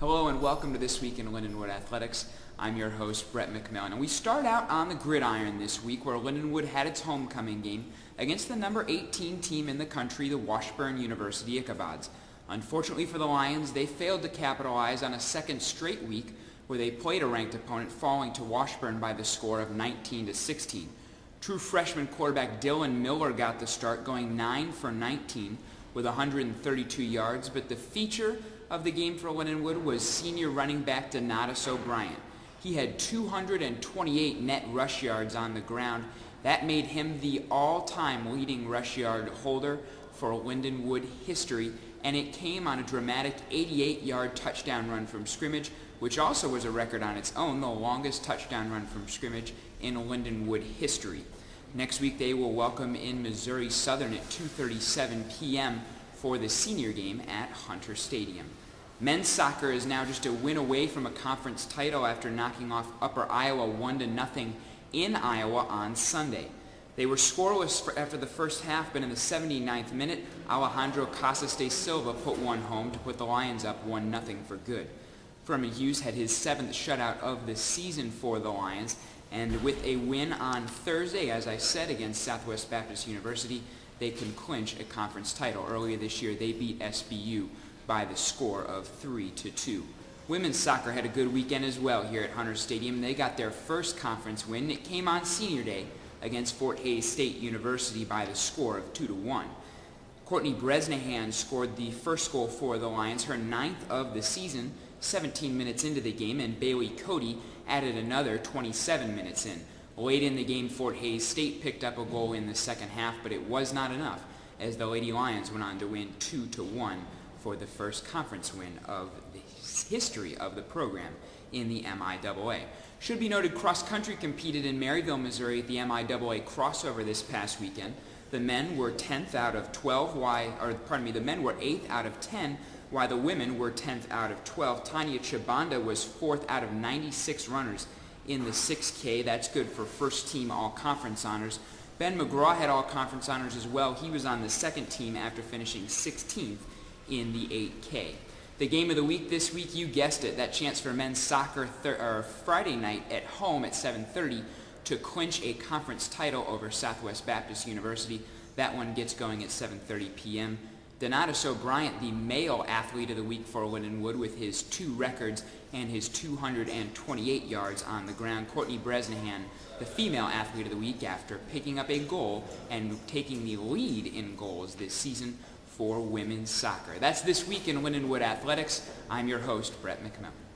Hello and welcome to This Week in Lindenwood Athletics. I'm your host, Brett McMillan. And we start out on the gridiron this week where Lindenwood had its homecoming game against the number 18 team in the country, the Washburn University Ichabods. Unfortunately for the Lions, they failed to capitalize on a second straight week where they played a ranked opponent, falling to Washburn by the score of 19-16. True freshman quarterback Dylan Miller got the start, going 9 for 19 with 132 yards, but the feature of the game for Lindenwood was senior running back Donatus Bryant. He had 228 net rush yards on the ground. That made him the all-time leading rush yard holder for Lindenwood history, and it came on a dramatic 88-yard touchdown run from scrimmage, which also was a record on its own, the longest touchdown run from scrimmage in Lindenwood history. Next week they will welcome in Missouri Southern at 2:37 p.m. for the senior game at Hunter Stadium. Men's soccer is now just a win away from a conference title after knocking off Upper Iowa 1-0 in Iowa on Sunday. They were scoreless after the first half, but in the 79th minute, Alejandro Casas de Silva put one home to put the Lions up 1-0 for good. Furman Hughes had his 7th shutout of the season for the Lions, and with a win on Thursday, as I said, against Southwest Baptist University, they can clinch a conference title. Earlier this year, they beat SBU by the score of 3-2. Women's soccer had a good weekend as well here at Hunter Stadium. They got their first conference win. It came on Senior Day against Fort Hays State University by the score of 2-1. Courtney Bresnahan scored the first goal for the Lions, her 9th of the season, 17 minutes into the game, and Bailey Cody added another 27 minutes in. Late in the game, Fort Hays State picked up a goal in the second half, but it was not enough, as the Lady Lions went on to win 2-1 for the first conference win of the history of the program in the MIAA. Should be noted, cross country competed in Maryville, Missouri at the MIAA crossover this past weekend. The men were 10th out of 12, the men were 8th out of 10, while the women were 10th out of 12. Tanya Chabanda was 4th out of 96 runners in the 6K. That's good for first team all-conference honors. Ben McGraw had all-conference honors as well. He was on the second team after finishing 16th in the 8K. The game of the week this week, you guessed it, that chance for men's soccer Friday night at home at 7:30 to clinch a conference title over Southwest Baptist University. That one gets going at 7:30 p.m. Donatus Bryant, the male athlete of the week for Lindenwood, with his 2 records and his 228 yards on the ground. Courtney Bresnahan, the female athlete of the week, after picking up a goal and taking the lead in goals this season for women's soccer. That's This Week in Lindenwood Athletics. I'm your host, Brett McMillan.